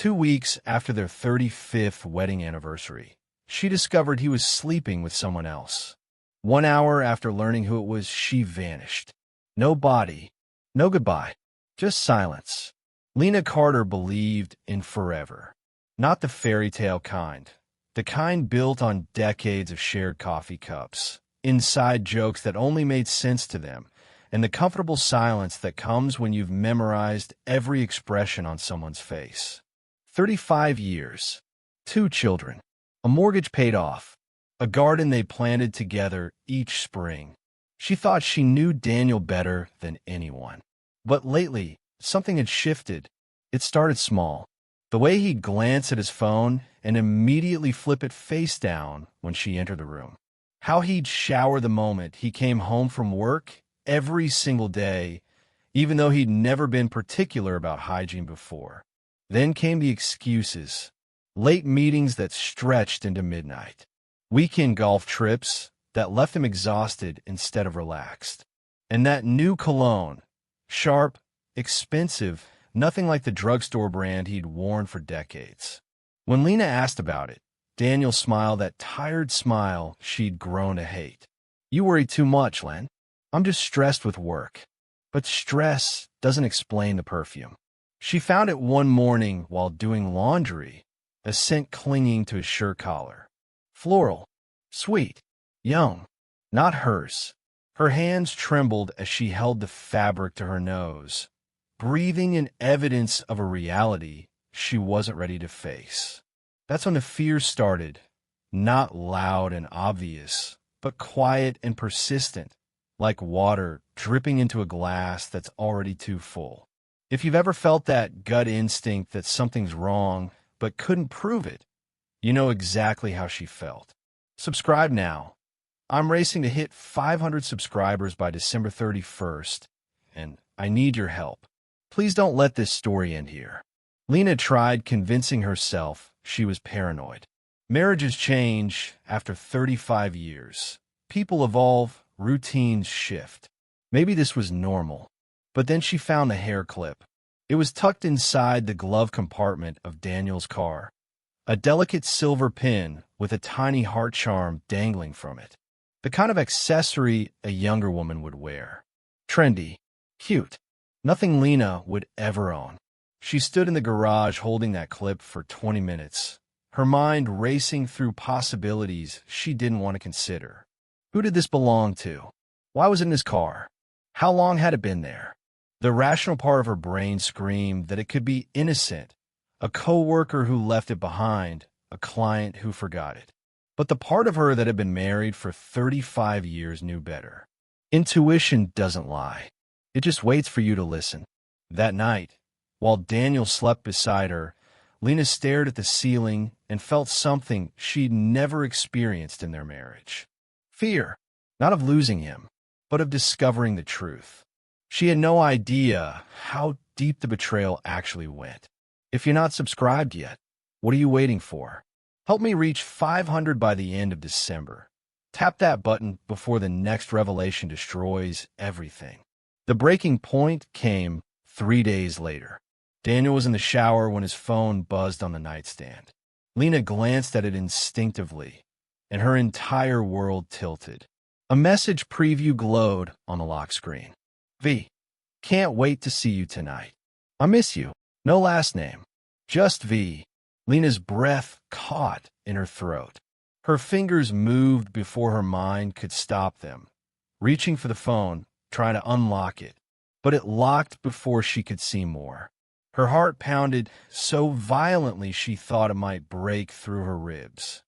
2 weeks after their 35th wedding anniversary, she discovered he was sleeping with someone else. 1 hour after learning who it was, she vanished. No body, no goodbye, just silence. Lena Carter believed in forever. Not the fairy tale kind. The kind built on decades of shared coffee cups, inside jokes that only made sense to them, and the comfortable silence that comes when you've memorized every expression on someone's face. 35 years, 2 children, a mortgage paid off, a garden they planted together each spring. She thought she knew Daniel better than anyone. But lately, something had shifted. It started small. The way he'd glance at his phone and immediately flip it face down when she entered the room. How he'd shower the moment he came home from work every single day, even though he'd never been particular about hygiene before. Then came the excuses. Late meetings that stretched into midnight. Weekend golf trips that left him exhausted instead of relaxed. And that new cologne, sharp, expensive, nothing like the drugstore brand he'd worn for decades. When Lena asked about it, Daniel smiled that tired smile she'd grown to hate. "You worry too much, Len. I'm just stressed with work." But stress doesn't explain the perfume. She found it one morning while doing laundry, a scent clinging to his shirt collar. Floral, sweet, young, not hers. Her hands trembled as she held the fabric to her nose, breathing in evidence of a reality she wasn't ready to face. That's when the fear started, not loud and obvious, but quiet and persistent, like water dripping into a glass that's already too full. If you've ever felt that gut instinct that something's wrong but couldn't prove it, you know exactly how she felt. Subscribe now. I'm racing to hit 500 subscribers by December 31st, and I need your help. Please don't let this story end here. Lena tried convincing herself she was paranoid. Marriages change after 35 years. People evolve, routines shift. Maybe this was normal. But then she found the hair clip. It was tucked inside the glove compartment of Daniel's car. A delicate silver pin with a tiny heart charm dangling from it. The kind of accessory a younger woman would wear. Trendy, cute. Nothing Lena would ever own. She stood in the garage holding that clip for 20 minutes, her mind racing through possibilities she didn't want to consider. Who did this belong to? Why was it in his car? How long had it been there? The rational part of her brain screamed that it could be innocent, a coworker who left it behind, a client who forgot it. But the part of her that had been married for 35 years knew better. Intuition doesn't lie. It just waits for you to listen. That night, while Daniel slept beside her, Lena stared at the ceiling and felt something she'd never experienced in their marriage. Fear, not of losing him, but of discovering the truth. She had no idea how deep the betrayal actually went. If you're not subscribed yet, what are you waiting for? Help me reach 500 by the end of December. Tap that button before the next revelation destroys everything. The breaking point came 3 days later. Daniel was in the shower when his phone buzzed on the nightstand. Lena glanced at it instinctively, and her entire world tilted. A message preview glowed on the lock screen. V. Can't wait to see you tonight. I miss you. No last name. Just V. Lena's breath caught in her throat. Her fingers moved before her mind could stop them, reaching for the phone, trying to unlock it. But it locked before she could see more. Her heart pounded so violently she thought it might break through her ribs.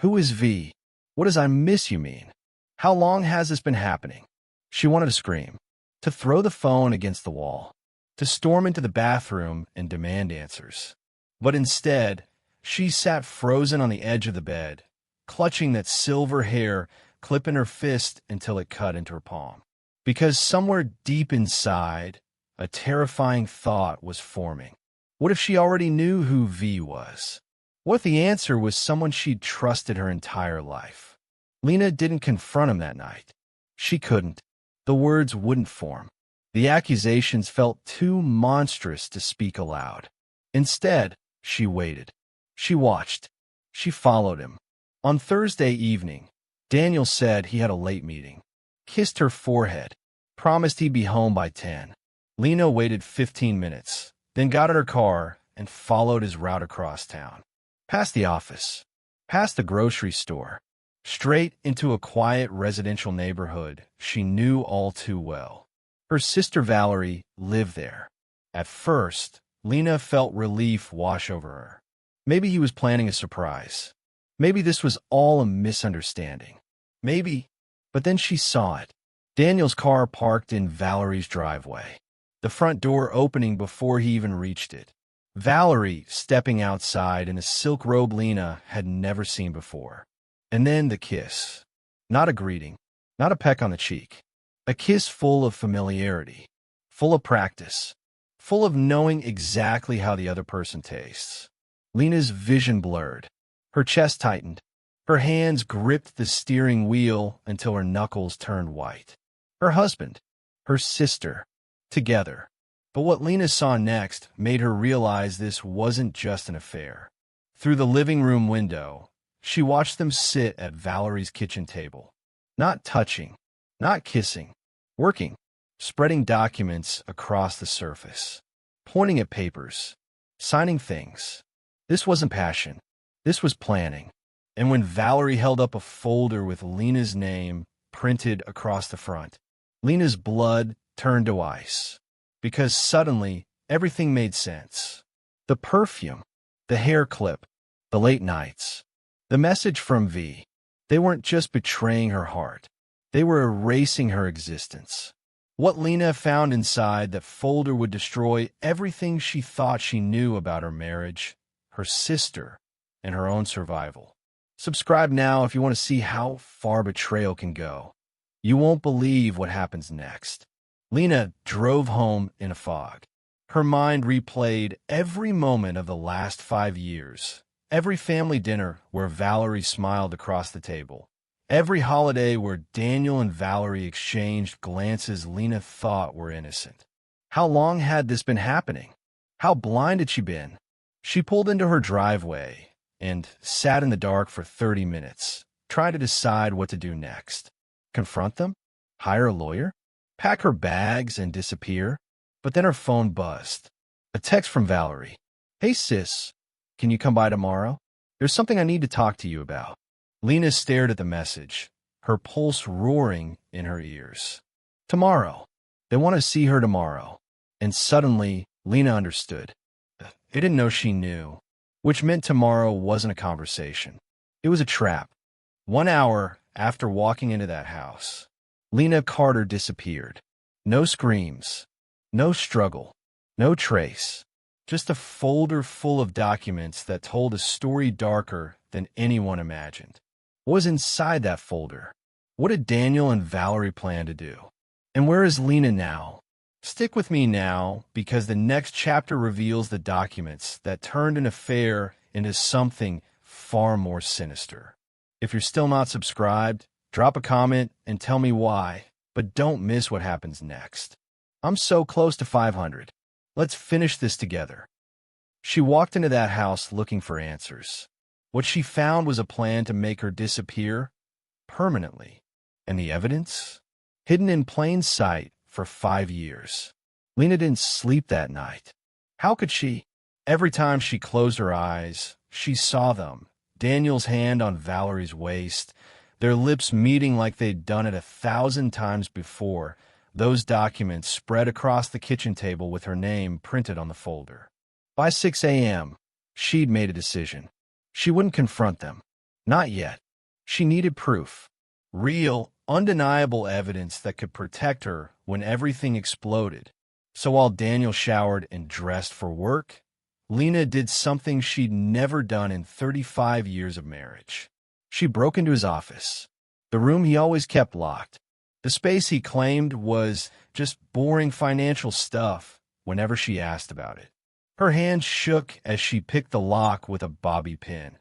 Who is V? What does "I miss you" mean? How long has this been happening? She wanted to scream, to throw the phone against the wall, to storm into the bathroom and demand answers. But instead, she sat frozen on the edge of the bed, clutching that silver hair clip in her fist until it cut into her palm. Because somewhere deep inside, a terrifying thought was forming. What if she already knew who V was? What if the answer was someone she'd trusted her entire life? Lena didn't confront him that night. She couldn't. The words wouldn't form. The accusations felt too monstrous to speak aloud. Instead, She waited. She watched. She followed him. On Thursday evening, Daniel said he had a late meeting, kissed her forehead, promised he'd be home by 10. Lena waited 15 minutes, then got in her car and followed his route across town, past the office, past the grocery store, straight into a quiet residential neighborhood she knew all too well. Her sister Valerie lived there. At first, Lena felt relief wash over her. Maybe he was planning a surprise. Maybe this was all a misunderstanding. Maybe, but then she saw it. Daniel's car parked in Valerie's driveway, the front door opening before he even reached it. Valerie stepping outside in a silk robe Lena had never seen before. And then the kiss. Not a greeting, not a peck on the cheek. A kiss full of familiarity, full of practice, full of knowing exactly how the other person tastes. Lena's vision blurred. Her chest tightened. Her hands gripped the steering wheel until her knuckles turned white. Her husband, her sister, together. But what Lena saw next made her realize this wasn't just an affair. Through the living room window, she watched them sit at Valerie's kitchen table. Not touching, not kissing, working, spreading documents across the surface, pointing at papers, signing things. This wasn't passion. This was planning. And when Valerie held up a folder with Lena's name printed across the front, Lena's blood turned to ice. Because suddenly, everything made sense. The perfume, the hair clip, the late nights, the message from V. They weren't just betraying her heart. They were erasing her existence. What Lena found inside that folder would destroy everything she thought she knew about her marriage, her sister, and her own survival. Subscribe now if you want to see how far betrayal can go. You won't believe what happens next. Lena drove home in a fog. Her mind replayed every moment of the last 5 years, every family dinner where Valerie smiled across the table, every holiday where Daniel and Valerie exchanged glances Lena thought were innocent. How long had this been happening? How blind had she been? She pulled into her driveway and sat in the dark for 30 minutes, trying to decide what to do next. Confront them? Hire a lawyer? Pack her bags and disappear? But then her phone buzzed. A text from Valerie. "Hey sis, can you come by tomorrow? There's something I need to talk to you about." Lena stared at the message, her pulse roaring in her ears. Tomorrow. They want to see her tomorrow. And suddenly, Lena understood. They didn't know she knew, which meant tomorrow wasn't a conversation. It was a trap. 1 hour after walking into that house, Lena Carter disappeared. No screams, no struggle, no trace. Just a folder full of documents that told a story darker than anyone imagined. What was inside that folder? What did Daniel and Valerie plan to do? And where is Lena now? Stick with me now, because the next chapter reveals the documents that turned an affair into something far more sinister. If you're still not subscribed, drop a comment and tell me why, but don't miss what happens next. I'm so close to 500. Let's finish this together. She walked into that house looking for answers. What she found was a plan to make her disappear permanently. And the evidence? Hidden in plain sight for 5 years. Lena didn't sleep that night. How could she? Every time she closed her eyes, she saw them. Daniel's hand on Valerie's waist, their lips meeting like they'd done it 1,000 times before, those documents spread across the kitchen table with her name printed on the folder. By 6 a.m., she'd made a decision. She wouldn't confront them. Not yet. She needed proof. Real, undeniable evidence that could protect her when everything exploded. So while Daniel showered and dressed for work, Lena did something she'd never done in 35 years of marriage. She broke into his office, the room he always kept locked. The space he claimed was just boring financial stuff whenever she asked about it. Her hand shook as she picked the lock with a bobby pin,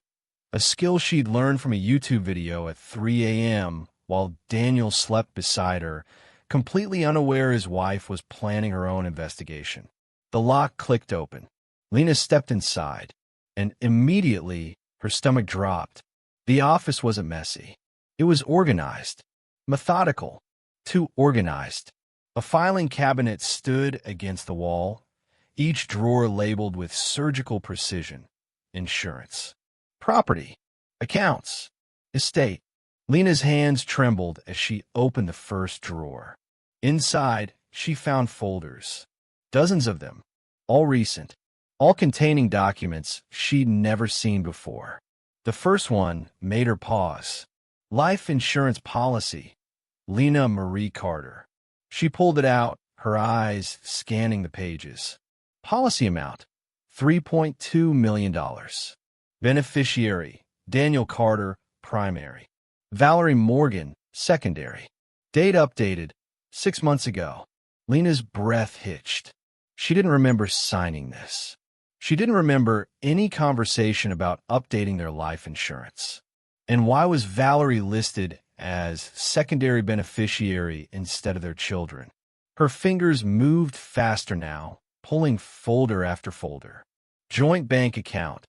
a skill she'd learned from a YouTube video at 3 a.m. while Daniel slept beside her, completely unaware his wife was planning her own investigation. The lock clicked open. Lena stepped inside. and immediately her stomach dropped. The office wasn't messy. It was organized, methodical, too organized. A filing cabinet stood against the wall, each drawer labeled with surgical precision. Insurance, property, accounts, estate. Lena's hands trembled as she opened the first drawer. Inside, she found folders, dozens of them, all recent, all containing documents she'd never seen before. The first one made her pause. Life insurance policy. Lena Marie Carter. She pulled it out, her eyes scanning the pages. Policy amount, $3.2 million. Beneficiary, Daniel Carter, primary. Valerie Morgan, secondary. Date updated, 6 months ago. Lena's breath hitched. She didn't remember signing this. She didn't remember any conversation about updating their life insurance. And why was Valerie listed as secondary beneficiary instead of their children? Her fingers moved faster now, pulling folder after folder. Joint bank account,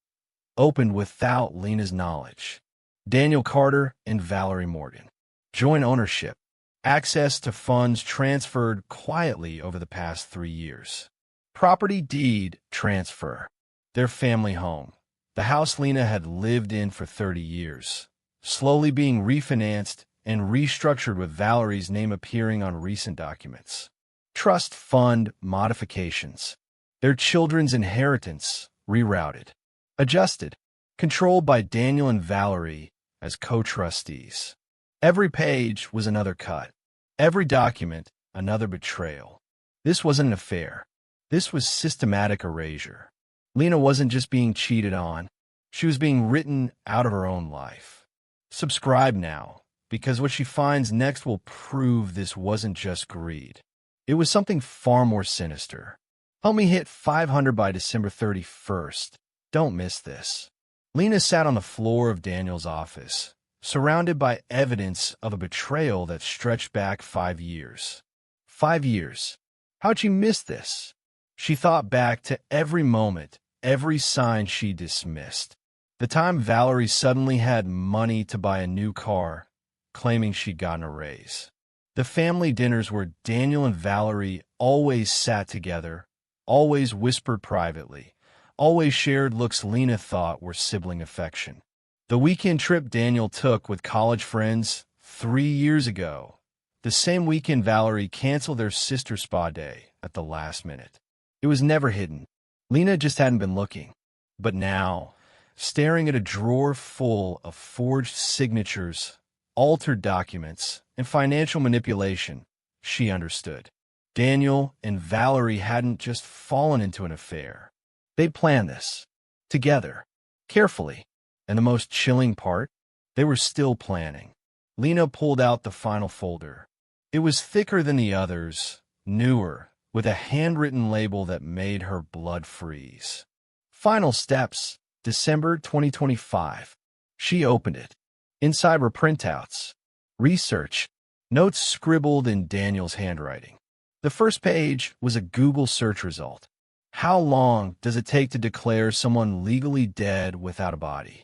opened without Lena's knowledge. Daniel Carter and Valerie Morgan. Joint ownership, access to funds transferred quietly over the past 3 years. Property deed transfer, their family home, the house Lena had lived in for 30 years, slowly being refinanced and restructured with Valerie's name appearing on recent documents. Trust fund modifications, their children's inheritance rerouted, adjusted, controlled by Daniel and Valerie as co-trustees. Every page was another cut, every document another betrayal. This wasn't an affair. This was systematic erasure. Lena wasn't just being cheated on. She was being written out of her own life. Subscribe now, because what she finds next will prove this wasn't just greed. It was something far more sinister. Help me hit 500 by December 31st. Don't miss this. Lena sat on the floor of Daniel's office, surrounded by evidence of a betrayal that stretched back 5 years. 5 years. How'd she miss this? She thought back to every moment, every sign she dismissed. The time Valerie suddenly had money to buy a new car, claiming she'd gotten a raise. The family dinners where Daniel and Valerie always sat together, always whispered privately, always shared looks Lena thought were sibling affection. The weekend trip Daniel took with college friends 3 years ago, the same weekend Valerie canceled their sister spa day at the last minute. It was never hidden. Lena just hadn't been looking. But now, staring at a drawer full of forged signatures, altered documents, and financial manipulation, she understood. Daniel and Valerie hadn't just fallen into an affair. They'd planned this. Together. Carefully. And the most chilling part? They were still planning. Lena pulled out the final folder. It was thicker than the others, newer, with a handwritten label that made her blood freeze. Final steps, December 2025. She opened it. Inside were printouts, research, notes scribbled in Daniel's handwriting. The first page was a Google search result. How long does it take to declare someone legally dead without a body?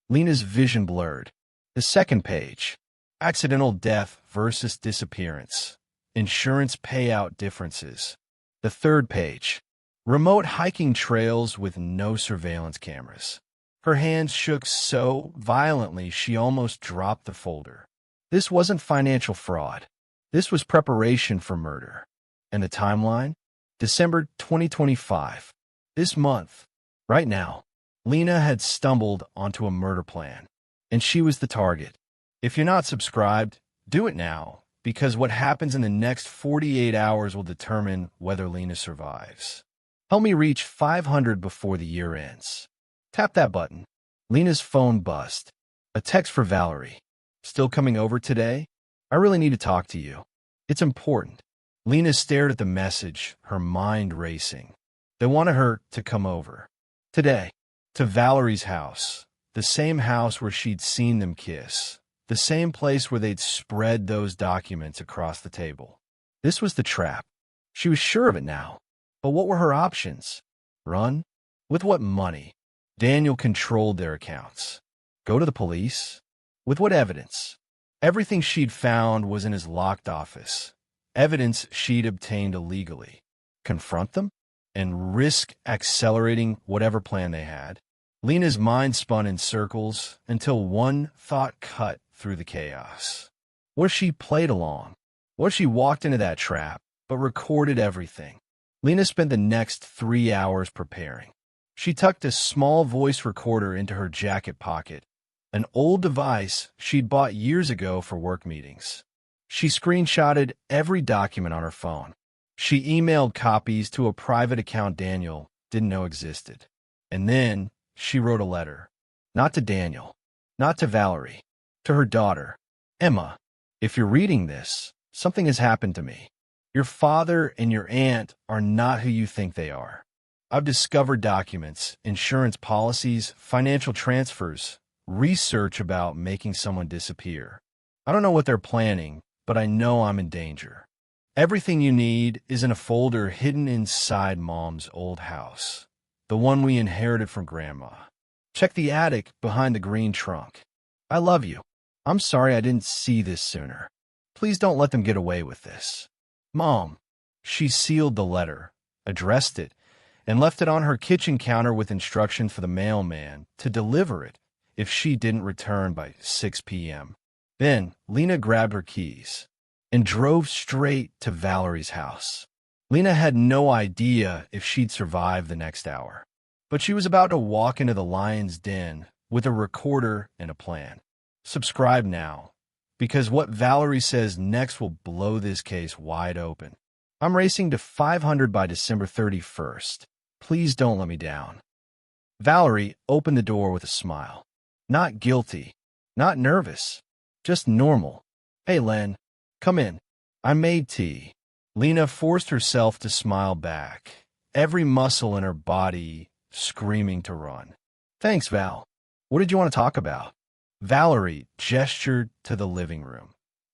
Lena's vision blurred. The second page, accidental death versus disappearance, insurance payout differences. The third page, remote hiking trails with no surveillance cameras. Her hands shook so violently she almost dropped the folder. This wasn't financial fraud. This was preparation for murder. And the timeline? December 2025. This month, right now, Lena had stumbled onto a murder plan, and she was the target. If you're not subscribed, do it now, because what happens in the next 48 hours will determine whether Lena survives. Help me reach 500 before the year ends. Tap that button. Lena's phone buzzed. A text for Valerie. Still coming over today? I really need to talk to you. It's important. Lena stared at the message, her mind racing. They wanted her to come over. Today. To Valerie's house. The same house where she'd seen them kiss. The same place where they'd spread those documents across the table. This was the trap. She was sure of it now. But what were her options? Run? With what money? Daniel controlled their accounts. Go to the police? With what evidence? Everything she'd found was in his locked office. Evidence she'd obtained illegally. Confront them? And risk accelerating whatever plan they had? Lena's mind spun in circles until one thought cut through the chaos. What if she played along? What if she walked into that trap, but recorded everything? Lena spent the next 3 hours preparing. She tucked a small voice recorder into her jacket pocket, an old device she'd bought years ago for work meetings. She screenshotted every document on her phone. She emailed copies to a private account Daniel didn't know existed. And then she wrote a letter. Not to Daniel, not to Valerie, to her daughter, Emma. If you're reading this, something has happened to me. Your father and your aunt are not who you think they are. I've discovered documents, insurance policies, financial transfers, research about making someone disappear. I don't know what they're planning, but I know I'm in danger. Everything you need is in a folder hidden inside Mom's old house, the one we inherited from Grandma. Check the attic behind the green trunk. I love you. I'm sorry I didn't see this sooner. Please don't let them get away with this. Mom. She sealed the letter, addressed it, and left it on her kitchen counter with instruction for the mailman to deliver it if she didn't return by 6 p.m. Then Lena grabbed her keys and drove straight to Valerie's house. Lena had no idea if she'd survive the next hour, but she was about to walk into the lion's den with a recorder and a plan. Subscribe now, because what Valerie says next will blow this case wide open. I'm racing to 500 by December 31st. Please don't let me down. Valerie opened the door with a smile. Not guilty, not nervous, just normal. Hey, Len, come in. I made tea. Lena forced herself to smile back, every muscle in her body screaming to run. Thanks, Val. What did you want to talk about? Valerie gestured to the living room,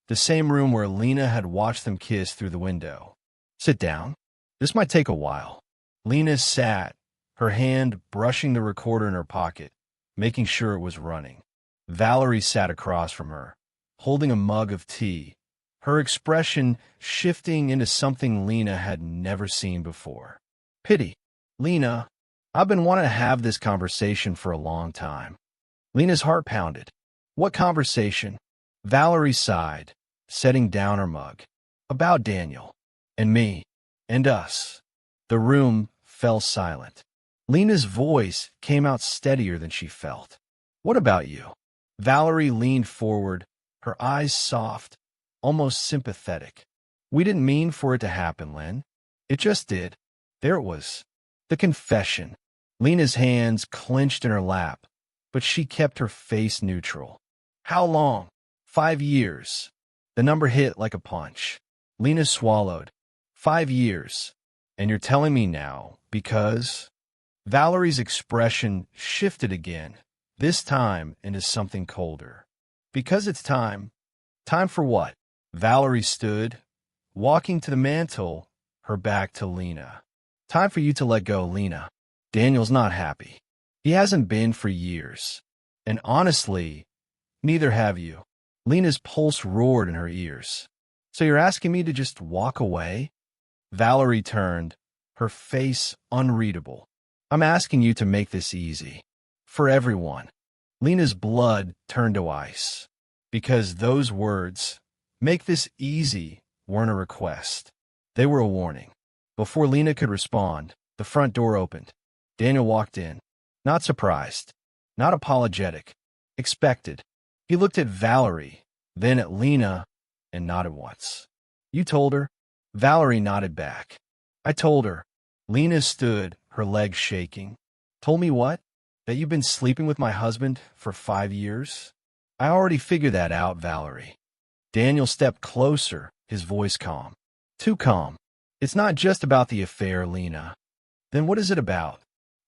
the same room where Lena had watched them kiss through the window. Sit down. This might take a while. Lena sat, her hand brushing the recorder in her pocket, making sure it was running. Valerie sat across from her, holding a mug of tea, her expression shifting into something Lena had never seen before. Pity. Lena, I've been wanting to have this conversation for a long time. Lena's heart pounded. What conversation? Valerie sighed, setting down her mug. About Daniel. And me. And us. The room fell silent. Lena's voice came out steadier than she felt. What about you? Valerie leaned forward, her eyes soft, almost sympathetic. We didn't mean for it to happen, Len. It just did. There it was. The confession. Lena's hands clenched in her lap, but she kept her face neutral. How long? 5 years. The number hit like a punch. Lena swallowed. 5 years. And you're telling me now because... Valerie's expression shifted again, this time into something colder. Because it's time. Time for what? Valerie stood, walking to the mantel, her back to Lena. Time for you to let go, Lena. Daniel's not happy. He hasn't been for years. And honestly, neither have you. Lena's pulse roared in her ears. So you're asking me to just walk away? Valerie turned, her face unreadable. I'm asking you to make this easy. For everyone. Lena's blood turned to ice. Because those words, make this easy, weren't a request. They were a warning. Before Lena could respond, the front door opened. Daniel walked in. Not surprised. Not apologetic. Expected. He looked at Valerie, then at Lena, and nodded once. You told her? Valerie nodded back. I told her. Lena stood, her legs shaking. Told me what? That you've been sleeping with my husband for 5 years? I already figured that out, Valerie. Daniel stepped closer, his voice calm. Too calm. It's not just about the affair, Lena. Then what is it about?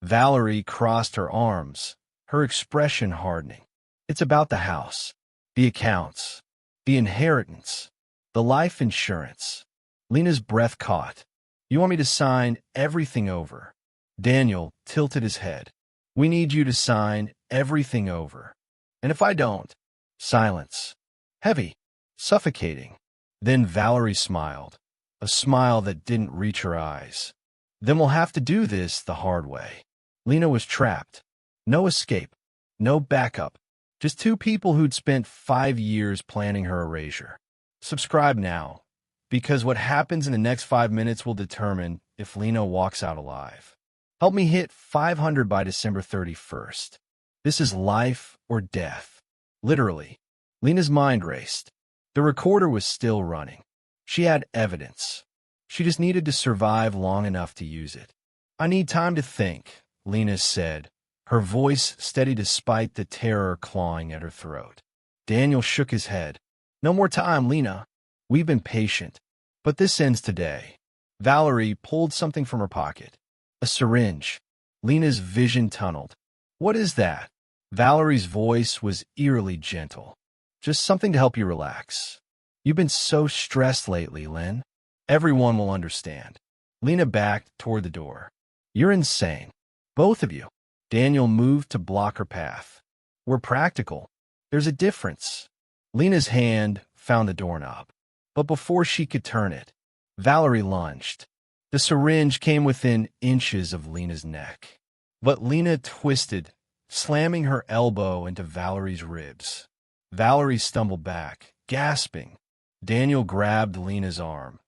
Valerie crossed her arms, her expression hardening. It's about the house, the accounts, the inheritance, the life insurance. Lena's breath caught. You want me to sign everything over? Daniel tilted his head. We need you to sign everything over. And if I don't, silence. Heavy, suffocating. Then Valerie smiled, a smile that didn't reach her eyes. Then we'll have to do this the hard way. Lena was trapped. No escape. No backup. Just two people who'd spent 5 years planning her erasure. Subscribe now, because what happens in the next 5 minutes will determine if Lena walks out alive. Help me hit 500 by December 31st. This is life or death. Literally. Lena's mind raced. The recorder was still running. She had evidence. She just needed to survive long enough to use it. I need time to think, Lena said, her voice steady despite the terror clawing at her throat. Daniel shook his head. No more time, Lena. We've been patient. But this ends today. Valerie pulled something from her pocket. A syringe. Lena's vision tunneled. What is that? Valerie's voice was eerily gentle. Just something to help you relax. You've been so stressed lately, Lynn. Everyone will understand. Lena backed toward the door. You're insane. Both of you. Daniel moved to block her path. We're practical. There's a difference. Lena's hand found the doorknob. But before she could turn it, Valerie lunged. The syringe came within inches of Lena's neck. But Lena twisted, slamming her elbow into Valerie's ribs. Valerie stumbled back, gasping. Daniel grabbed Lena's arm,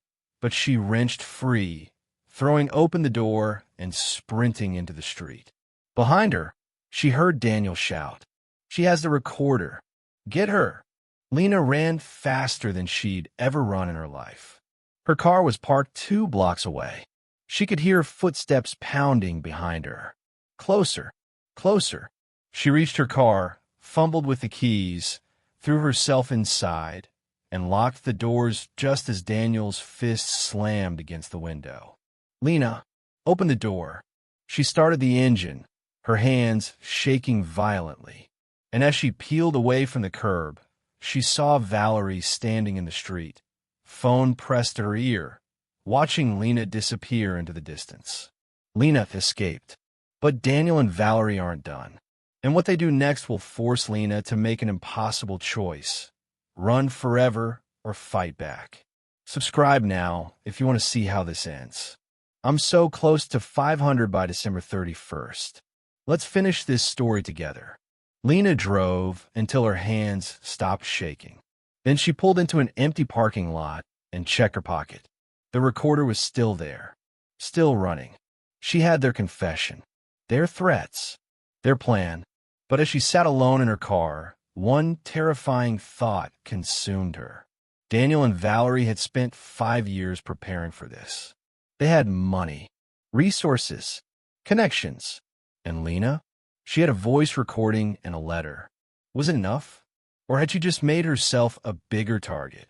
but she wrenched free, throwing open the door and sprinting into the street. Behind her, she heard Daniel shout, "She has the recorder. Get her!" Lena ran faster than she'd ever run in her life. Her car was parked 2 blocks away. She could hear footsteps pounding behind her. Closer, closer. She reached her car, fumbled with the keys, threw herself inside, and locked the doors just as Daniel's fist slammed against the window. Lena, open the door. She started the engine, her hands shaking violently. And as she peeled away from the curb, she saw Valerie standing in the street, phone pressed to her ear, watching Lena disappear into the distance. Lena escaped. But Daniel and Valerie aren't done. And what they do next will force Lena to make an impossible choice. Run forever or fight back. Subscribe now if you want to see how this ends. I'm so close to 500 by December 31st. Let's finish this story together. Lena drove until her hands stopped shaking. Then she pulled into an empty parking lot and checked her pocket. The recorder was still there, still running. She had their confession, their threats, their plan. But as she sat alone in her car, one terrifying thought consumed her. Daniel and Valerie had spent 5 years preparing for this. They had money, resources, connections. And Lena? She had a voice recording and a letter. Was it enough? Or had she just made herself a bigger target?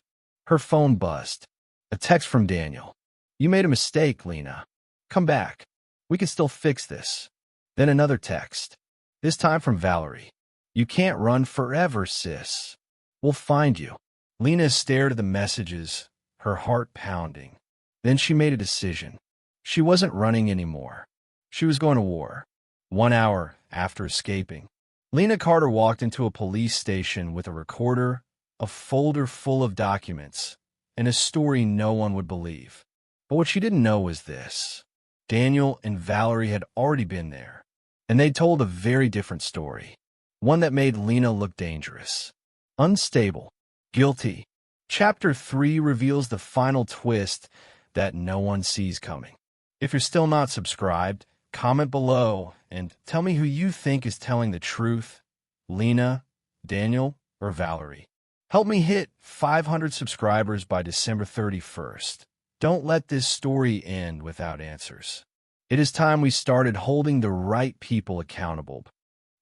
Her phone buzzed. A text from Daniel. You made a mistake, Lena. Come back. We can still fix this. Then another text. This time from Valerie. You can't run forever, sis. We'll find you. Lena stared at the messages, her heart pounding. Then she made a decision. She wasn't running anymore. She was going to war. 1 hour after escaping, Lena Carter walked into a police station with a recorder, a folder full of documents, and a story no one would believe. But what she didn't know was this. Daniel and Valerie had already been there, and they told a very different story. One that made Lena look dangerous, unstable, guilty. Chapter 3 reveals the final twist that no one sees coming. If you're still not subscribed, comment below and tell me who you think is telling the truth, Lena, Daniel, or Valerie. Help me hit 500 subscribers by December 31st. Don't let this story end without answers. It is time we started holding the right people accountable.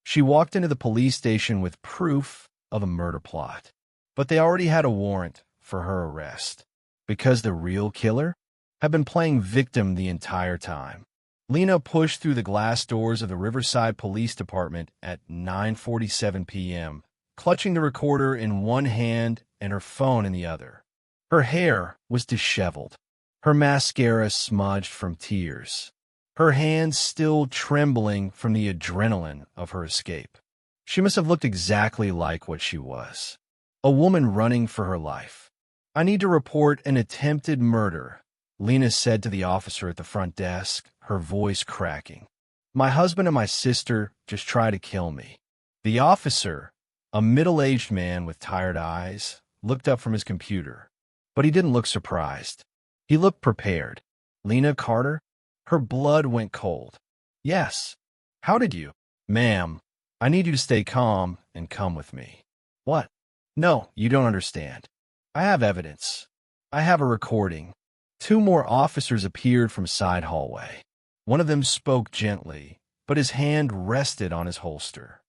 She walked into the police station with proof of a murder plot, but they already had a warrant for her arrest because the real killer had been playing victim the entire time. Lena pushed through the glass doors of the Riverside Police Department at 9:47 p.m., clutching the recorder in one hand and her phone in the other. Her hair was disheveled, her mascara smudged from tears, her hands still trembling from the adrenaline of her escape. She must have looked exactly like what she was. A woman running for her life. "I need to report an attempted murder," Lena said to the officer at the front desk, her voice cracking. "My husband and my sister just tried to kill me." The officer, a middle-aged man with tired eyes, looked up from his computer, but he didn't look surprised. He looked prepared. "Lena Carter?" Her blood went cold. "Yes. How did you?" "Ma'am, I need you to stay calm and come with me." "What?" "No, you don't understand. I have evidence. I have a recording." Two more officers appeared from side hallway. One of them spoke gently, but his hand rested on his holster.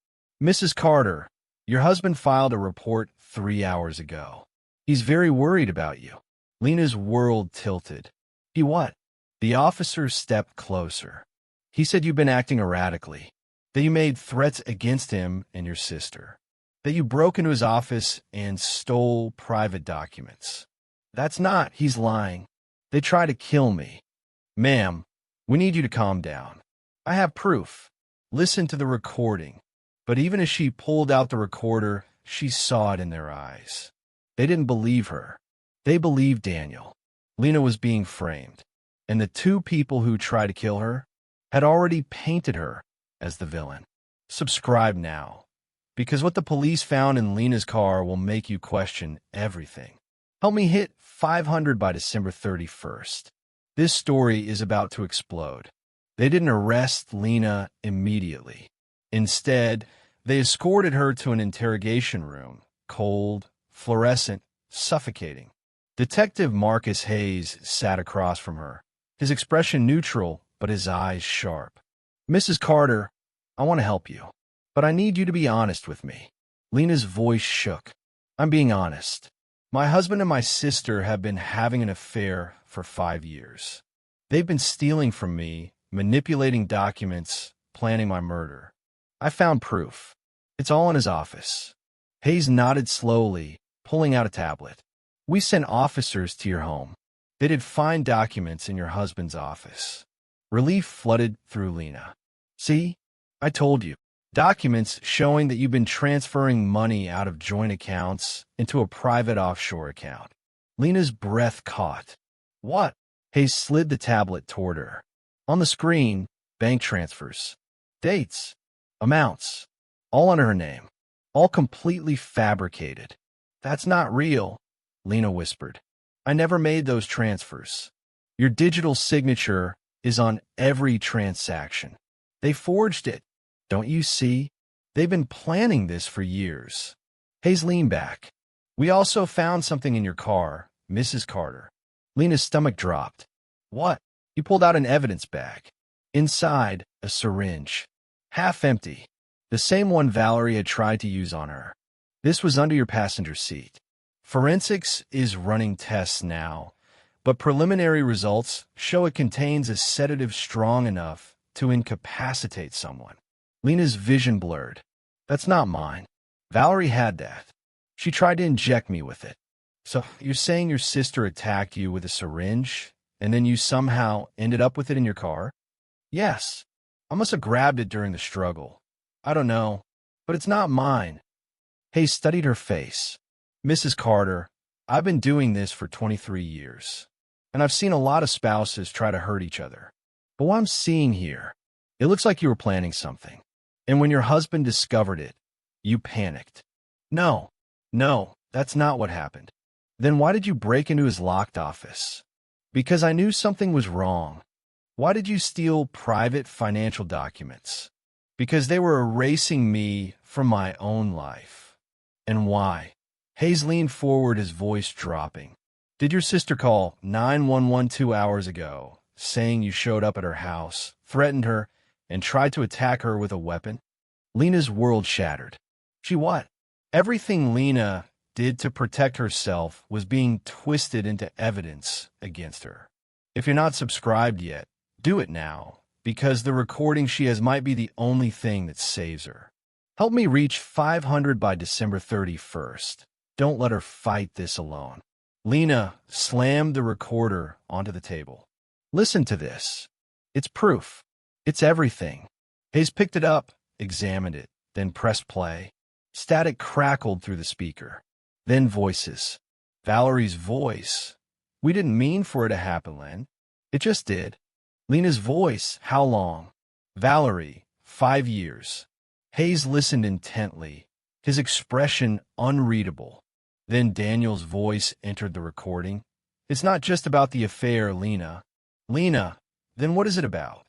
"Mrs. Carter, your husband filed a report 3 hours ago. He's very worried about you." Lena's world tilted. "He what?" The officer stepped closer. "He said you've been acting erratically, that you made threats against him and your sister, that you broke into his office and stole private documents." "That's not. He's lying. They tried to kill me." "Ma'am, we need you to calm down. I have proof. Listen to the recording." But even as she pulled out the recorder, she saw it in their eyes. They didn't believe her. They believed Daniel. Lena was being framed, and the two people who tried to kill her had already painted her as the villain. Subscribe now, because what the police found in Lena's car will make you question everything. Help me hit 500 by December 31st. This story is about to explode. They didn't arrest Lena immediately. Instead, they escorted her to an interrogation room, cold, fluorescent, suffocating. Detective Marcus Hayes sat across from her, his expression neutral, but his eyes sharp. "Mrs. Carter, I want to help you, but I need you to be honest with me." Lena's voice shook. "I'm being honest. My husband and my sister have been having an affair for 5 years. They've been stealing from me, manipulating documents, planning my murder. I found proof. It's all in his office." Hayes nodded slowly, pulling out a tablet. "We sent officers to your home. They did find documents in your husband's office." Relief flooded through Lena. "See? I told you. Documents showing that you've been transferring money out of joint accounts into a private offshore account." Lena's breath caught. "What?" Hayes slid the tablet toward her. On the screen, bank transfers. Dates. Amounts. All under her name. All completely fabricated. "That's not real," Lena whispered. "I never made those transfers. Your digital signature is on every transaction. They forged it. Don't you see? They've been planning this for years." Hayes leaned back. "We also found something in your car, Mrs. Carter." Lena's stomach dropped. "What?" He pulled out an evidence bag. Inside, a syringe. Half empty. The same one Valerie had tried to use on her. "This was under your passenger seat. Forensics is running tests now, but preliminary results show it contains a sedative strong enough to incapacitate someone." Lena's vision blurred. "That's not mine. Valerie had that. She tried to inject me with it." "So you're saying your sister attacked you with a syringe, and then you somehow ended up with it in your car?" "Yes. I must have grabbed it during the struggle. I don't know, but it's not mine." Hayes studied her face. "Mrs. Carter, I've been doing this for 23 years, and I've seen a lot of spouses try to hurt each other. But what I'm seeing here, it looks like you were planning something. And when your husband discovered it, you panicked." No, that's not what happened." "Then why did you break into his locked office?" "Because I knew something was wrong." "Why did you steal private financial documents?" "Because they were erasing me from my own life." "And why?" Hayes leaned forward, his voice dropping. "Did your sister call 911 2 hours ago, saying you showed up at her house, threatened her, and tried to attack her with a weapon?" Lena's world shattered. "She what?" Everything Lena did to protect herself was being twisted into evidence against her. If you're not subscribed yet, do it now, because the recording she has might be the only thing that saves her. Help me reach 500 by December 31st. Don't let her fight this alone. Lena slammed the recorder onto the table. "Listen to this." It's proof. It's everything. Hayes picked it up, examined it, then pressed play. Static crackled through the speaker. Then voices. Valerie's voice. We didn't mean for it to happen, Len. It just did. Lena's voice. How long? Valerie. 5 years. Hayes listened intently, his expression unreadable. Then Daniel's voice entered the recording. It's not just about the affair, Lena. Lena, then what is it about?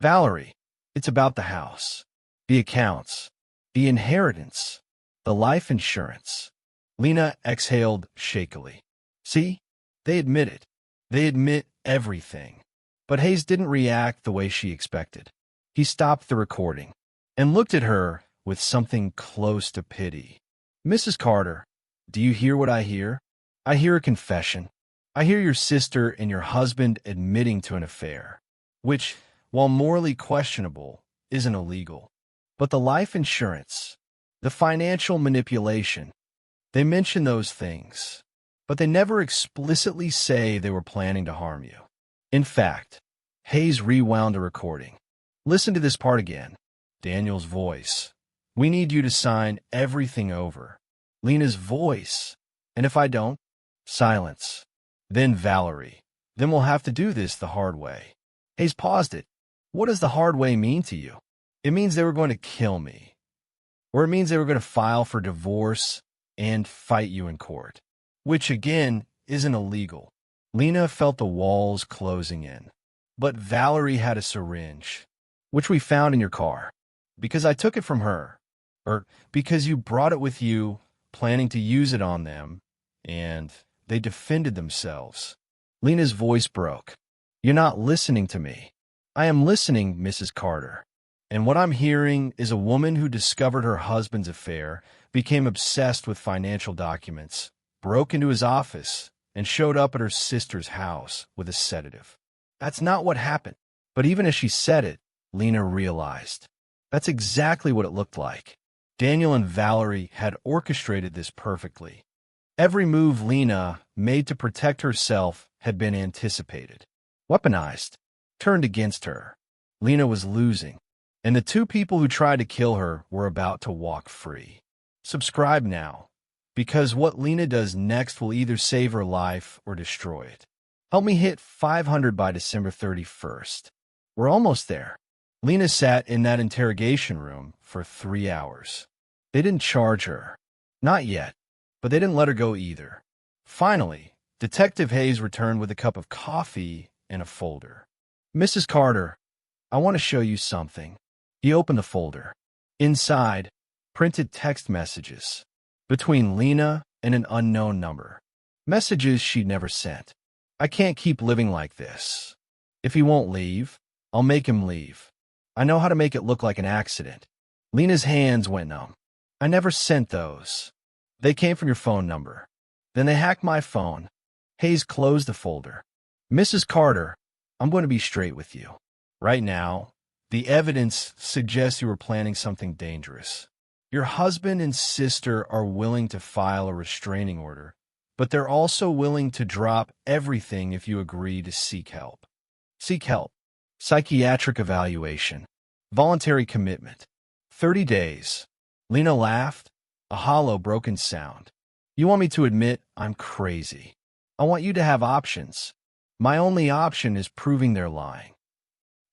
Valerie, it's about the house, the accounts, the inheritance, the life insurance. Lena exhaled shakily. See? They admit it. They admit everything. But Hayes didn't react the way she expected. He stopped the recording and looked at her with something close to pity. Mrs. Carter, do you hear what I hear? I hear a confession. I hear your sister and your husband admitting to an affair, which, while morally questionable, isn't illegal. But the life insurance, the financial manipulation, they mention those things, but they never explicitly say they were planning to harm you. In fact, Hayes rewound the recording. Listen to this part again. Daniel's voice. We need you to sign everything over. Lena's voice. And if I don't? Silence. Then Valerie. Then we'll have to do this the hard way. Hayes paused it. What does the hard way mean to you? It means they were going to kill me. Or it means they were going to file for divorce and fight you in court. Which, again, isn't illegal. Lena felt the walls closing in. But Valerie had a syringe, which we found in your car. Because I took it from her. Or because you brought it with you, planning to use it on them, and they defended themselves. Lena's voice broke. You're not listening to me. I am listening, Mrs. Carter. And what I'm hearing is a woman who discovered her husband's affair, became obsessed with financial documents, broke into his office, and showed up at her sister's house with a sedative. That's not what happened. But even as she said it, Lena realized. That's exactly what it looked like. Daniel and Valerie had orchestrated this perfectly. Every move Lena made to protect herself had been anticipated. Weaponized. Turned against her. Lena was losing. And the two people who tried to kill her were about to walk free. Subscribe now, because what Lena does next will either save her life or destroy it. Help me hit 500 by December 31st. We're almost there. Lena sat in that interrogation room for 3 hours. They didn't charge her. Not yet, but they didn't let her go either. Finally, Detective Hayes returned with a cup of coffee and a folder. Mrs. Carter, I want to show you something. He opened the folder. Inside, printed text messages between Lena and an unknown number. Messages she'd never sent. I can't keep living like this. If he won't leave, I'll make him leave. I know how to make it look like an accident. Lena's hands went numb. I never sent those. They came from your phone number. Then they hacked my phone. Hayes closed the folder. Mrs. Carter, I'm going to be straight with you. Right now, the evidence suggests you were planning something dangerous. Your husband and sister are willing to file a restraining order, but they're also willing to drop everything if you agree to seek help. Seek help. Psychiatric evaluation. Voluntary commitment. 30 days. Lena laughed, a hollow, broken sound. You want me to admit I'm crazy. I want you to have options. My only option is proving they're lying.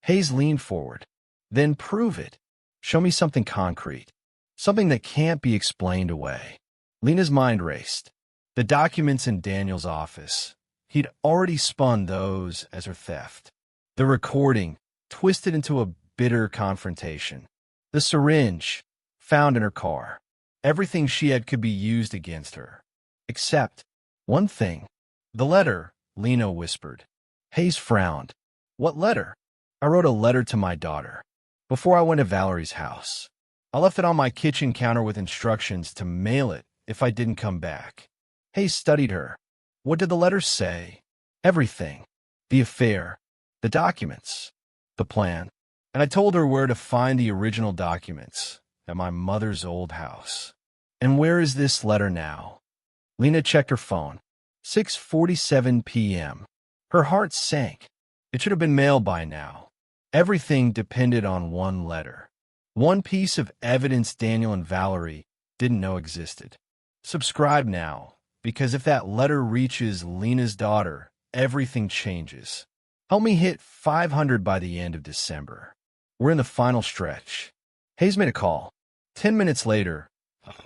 Hayes leaned forward. Then prove it. Show me something concrete. Something that can't be explained away. Lena's mind raced. The documents in Daniel's office. He'd already spun those as her theft. The recording, twisted into a bitter confrontation. The syringe, found in her car. Everything she had could be used against her. Except one thing. The letter, Lena whispered. Hayes frowned. What letter? I wrote a letter to my daughter. Before I went to Valerie's house. I left it on my kitchen counter with instructions to mail it if I didn't come back. Hayes studied her. What did the letter say? Everything. The affair. The documents. The plan. And I told her where to find the original documents. At my mother's old house. And where is this letter now? Lena checked her phone. 6:47 p.m. Her heart sank. It should have been mailed by now. Everything depended on one letter. One piece of evidence Daniel and Valerie didn't know existed. Subscribe now, because if that letter reaches Lena's daughter, everything changes. Help me hit 500 by the end of December. We're in the final stretch. Hayes made a call. 10 minutes later,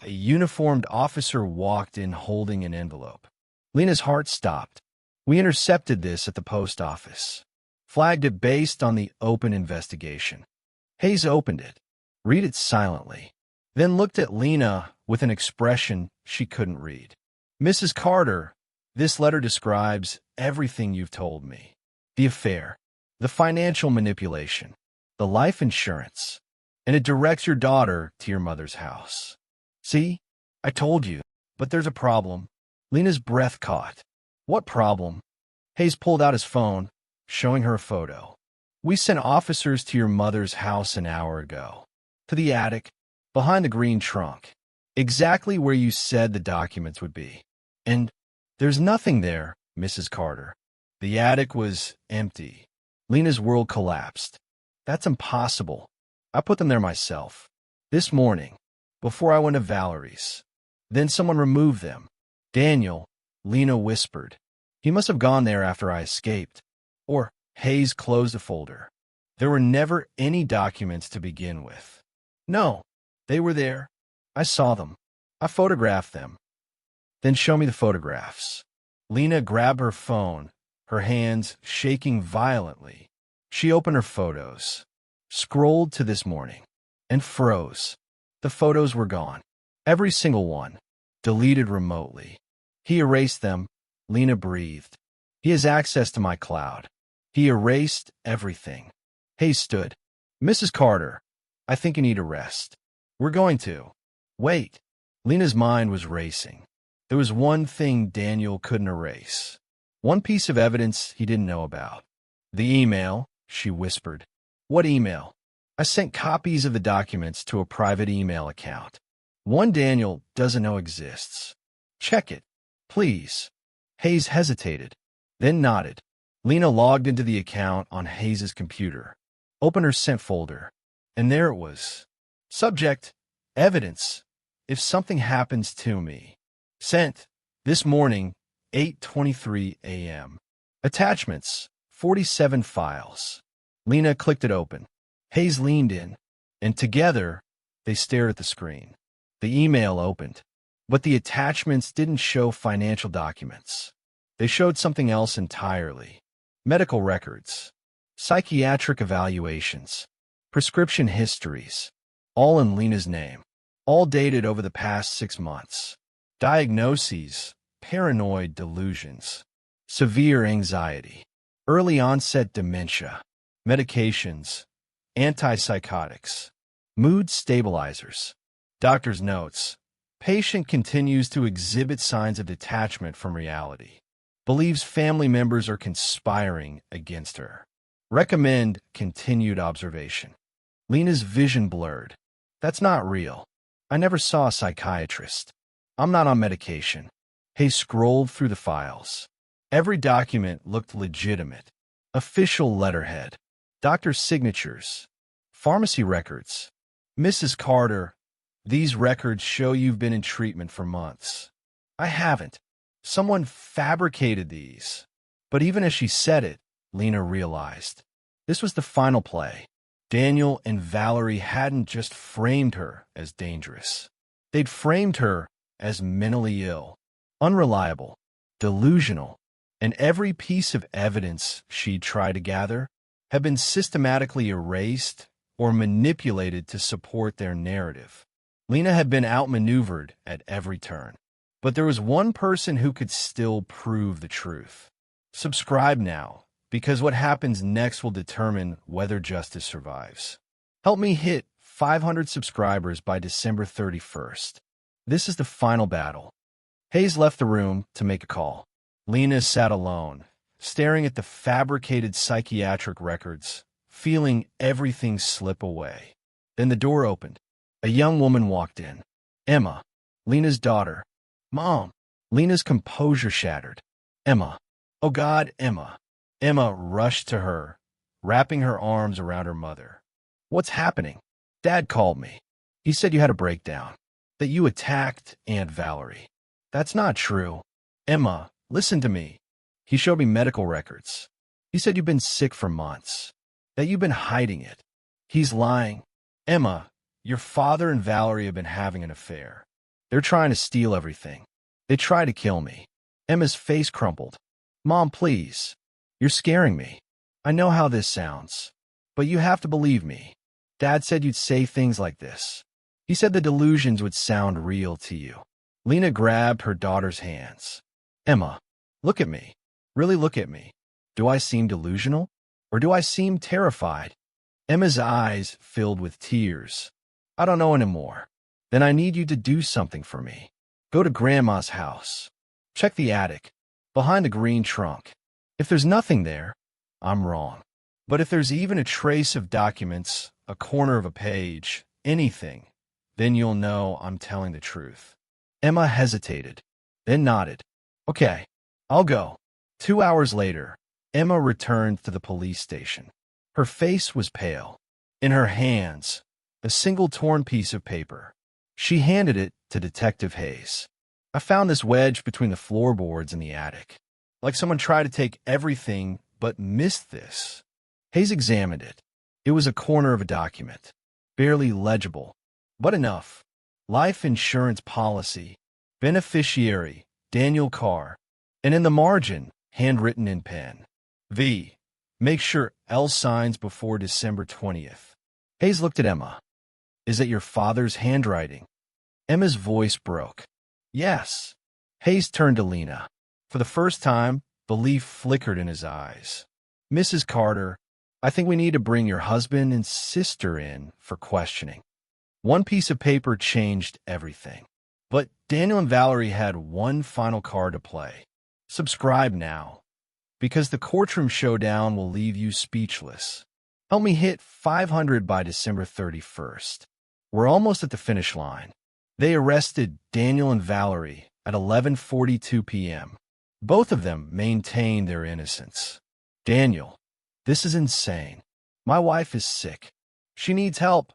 a uniformed officer walked in holding an envelope. Lena's heart stopped. We intercepted this at the post office. Flagged it based on the open investigation. Hayes opened it, read it silently, then looked at Lena with an expression she couldn't read. Mrs. Carter, this letter describes everything you've told me. The affair, the financial manipulation, the life insurance, and it directs your daughter to your mother's house. See, I told you, but there's a problem. Lena's breath caught. What problem? Hayes pulled out his phone, showing her a photo. We sent officers to your mother's house an hour ago. To the attic, behind the green trunk. Exactly where you said the documents would be. And there's nothing there, Mrs. Carter. The attic was empty. Lena's world collapsed. That's impossible. I put them there myself. This morning, before I went to Valerie's. Then someone removed them. Daniel, Lena whispered. He must have gone there after I escaped. Or Hayes closed a folder. There were never any documents to begin with. No, they were there. I saw them. I photographed them. Then show me the photographs. Lena grabbed her phone, her hands shaking violently. She opened her photos, scrolled to this morning, and froze. The photos were gone. Every single one. Deleted remotely. He erased them. Lena breathed. He has access to my cloud. He erased everything. Hayes stood. Mrs. Carter, I think you need a rest. We're going to. Wait. Lena's mind was racing. There was one thing Daniel couldn't erase. One piece of evidence he didn't know about. The email, she whispered. What email? I sent copies of the documents to a private email account. One Daniel doesn't know exists. Check it, please. Hayes hesitated, then nodded. Lena logged into the account on Hayes's computer, opened her sent folder, and there it was. Subject, evidence, if something happens to me. Sent, this morning, 8:23 a.m. Attachments, 47 files. Lena clicked it open. Hayes leaned in, and together, they stared at the screen. The email opened, but the attachments didn't show financial documents. They showed something else entirely. Medical records, psychiatric evaluations, prescription histories, all in Lena's name, all dated over the past 6 months. Diagnoses, paranoid delusions, severe anxiety, early onset dementia, medications, antipsychotics, mood stabilizers. Doctor's notes. Patient continues to exhibit signs of detachment from reality. Believes family members are conspiring against her. Recommend continued observation. Lena's vision blurred. That's not real. I never saw a psychiatrist. I'm not on medication. Hayes scrolled through the files. Every document looked legitimate. Official letterhead. Doctor's signatures. Pharmacy records. Mrs. Carter, these records show you've been in treatment for months. I haven't. Someone fabricated these. But even as she said it, Lena realized. This was the final play. Daniel and Valerie hadn't just framed her as dangerous. They'd framed her as mentally ill, unreliable, delusional, and every piece of evidence she'd tried to gather had been systematically erased or manipulated to support their narrative. Lena had been outmaneuvered at every turn. But there was one person who could still prove the truth. Subscribe now, because what happens next will determine whether justice survives. Help me hit 500 subscribers by December 31st. This is the final battle. Hayes left the room to make a call. Lena sat alone, staring at the fabricated psychiatric records, feeling everything slip away. Then the door opened. A young woman walked in. Emma, Lena's daughter. Mom. Lena's composure shattered. Emma. Oh God, Emma. Emma rushed to her, wrapping her arms around her mother. "What's happening?" "Dad called me. He said you had a breakdown, that you attacked Aunt Valerie." "That's not true." "Emma, listen to me. He showed me medical records. He said you've been sick for months, that you've been hiding it." "He's lying." "Emma, your father and Valerie have been having an affair. They're trying to steal everything. They tried to kill me." Emma's face crumpled. "Mom, please. You're scaring me. I know how this sounds, but you have to believe me. Dad said you'd say things like this. He said the delusions would sound real to you." Lena grabbed her daughter's hands. "Emma, look at me. Really look at me. Do I seem delusional? Or do I seem terrified?" Emma's eyes filled with tears. "I don't know anymore." "Then I need you to do something for me. Go to Grandma's house. Check the attic, behind the green trunk. If there's nothing there, I'm wrong. But if there's even a trace of documents, a corner of a page, anything, then you'll know I'm telling the truth." Emma hesitated, then nodded. "Okay, I'll go." 2 hours later, Emma returned to the police station. Her face was pale. In her hands, a single torn piece of paper. She handed it to Detective Hayes. "I found this wedged between the floorboards in the attic. Like someone tried to take everything but missed this." Hayes examined it. It was a corner of a document, barely legible, but enough. Life insurance policy, beneficiary, Daniel Carr, and in the margin, handwritten in pen, "V. Make sure L signs before December 20th. Hayes looked at Emma. "Is that your father's handwriting?" Emma's voice broke. "Yes." Hayes turned to Lena. For the first time, belief flickered in his eyes. "Mrs. Carter, I think we need to bring your husband and sister in for questioning." One piece of paper changed everything. But Daniel and Valerie had one final card to play. Subscribe now, because the courtroom showdown will leave you speechless. Help me hit 500 by December 31st. We're almost at the finish line. They arrested Daniel and Valerie at 11:42 p.m. Both of them maintained their innocence. "Daniel, this is insane. My wife is sick. She needs help,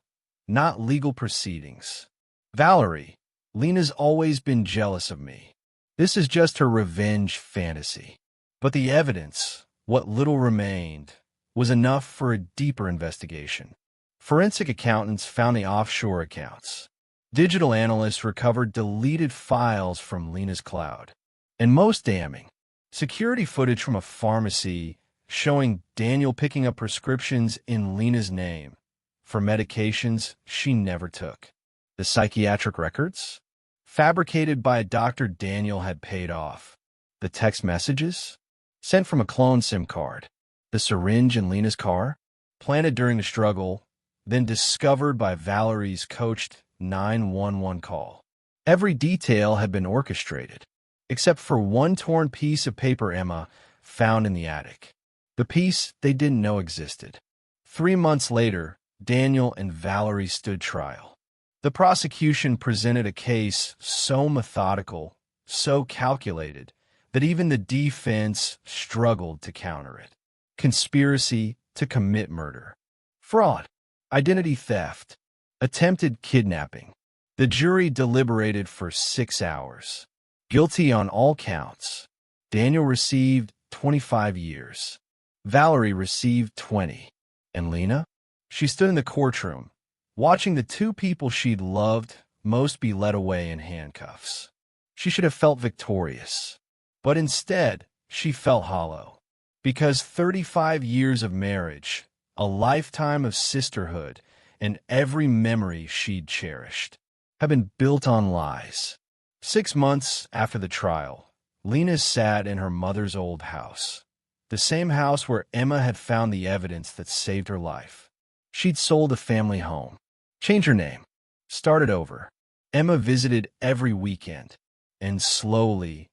not legal proceedings." "Valerie, Lena's always been jealous of me. This is just her revenge fantasy." But the evidence, what little remained, was enough for a deeper investigation. Forensic accountants found the offshore accounts. Digital analysts recovered deleted files from Lena's cloud. And most damning, security footage from a pharmacy showing Daniel picking up prescriptions in Lena's name for medications she never took. The psychiatric records? Fabricated by a doctor Daniel had paid off. The text messages? Sent from a clone SIM card. The syringe in Lena's car? Planted during the struggle, then discovered by Valerie's coached 911 call. Every detail had been orchestrated, except for one torn piece of paper Emma found in the attic. The piece they didn't know existed. 3 months later, Daniel and Valerie stood trial. The prosecution presented a case so methodical, so calculated, that even the defense struggled to counter it. Conspiracy to commit murder. Fraud. Identity theft. Attempted kidnapping. The jury deliberated for 6 hours. Guilty on all counts. Daniel received 25 years. Valerie received 20. And Lena? She stood in the courtroom, watching the two people she'd loved most be led away in handcuffs. She should have felt victorious. But instead, she felt hollow. Because 35 years of marriage, a lifetime of sisterhood, and every memory she'd cherished had been built on lies. 6 months after the trial, Lena sat in her mother's old house, the same house where Emma had found the evidence that saved her life. She'd sold a family home, changed her name, started over. Emma visited every weekend, and slowly,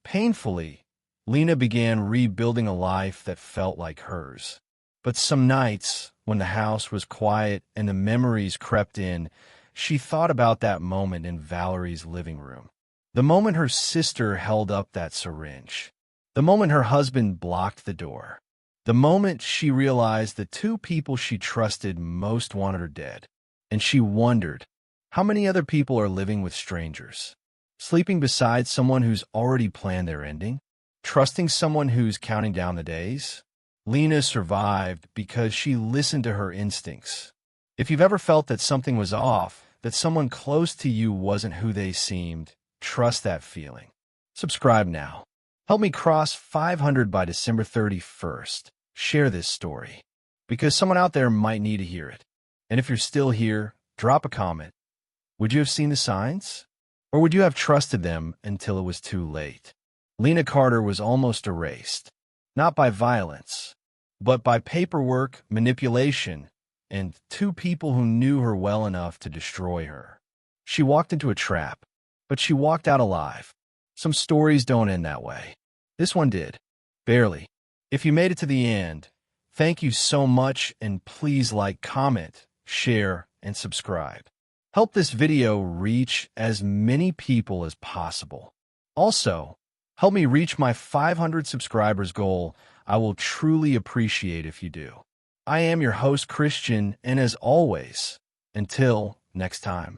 painfully, Lena began rebuilding a life that felt like hers. But some nights, when the house was quiet and the memories crept in, she thought about that moment in Valerie's living room. The moment her sister held up that syringe. The moment her husband blocked the door. The moment she realized the two people she trusted most wanted her dead, and she wondered, how many other people are living with strangers? Sleeping beside someone who's already planned their ending? Trusting someone who's counting down the days? Lena survived because she listened to her instincts. If you've ever felt that something was off, that someone close to you wasn't who they seemed, trust that feeling. Subscribe now. Help me cross 500 by December 31st. Share this story, because someone out there might need to hear it. And if you're still here, drop a comment. Would you have seen the signs? Or would you have trusted them until it was too late? Lena Carter was almost erased, not by violence, but by paperwork, manipulation, and two people who knew her well enough to destroy her. She walked into a trap, but she walked out alive. Some stories don't end that way. This one did. Barely. If you made it to the end, thank you so much, and please like, comment, share, and subscribe. Help this video reach as many people as possible. Also, help me reach my 500 subscribers goal. I will truly appreciate if you do. I am your host, Christian, and as always, until next time.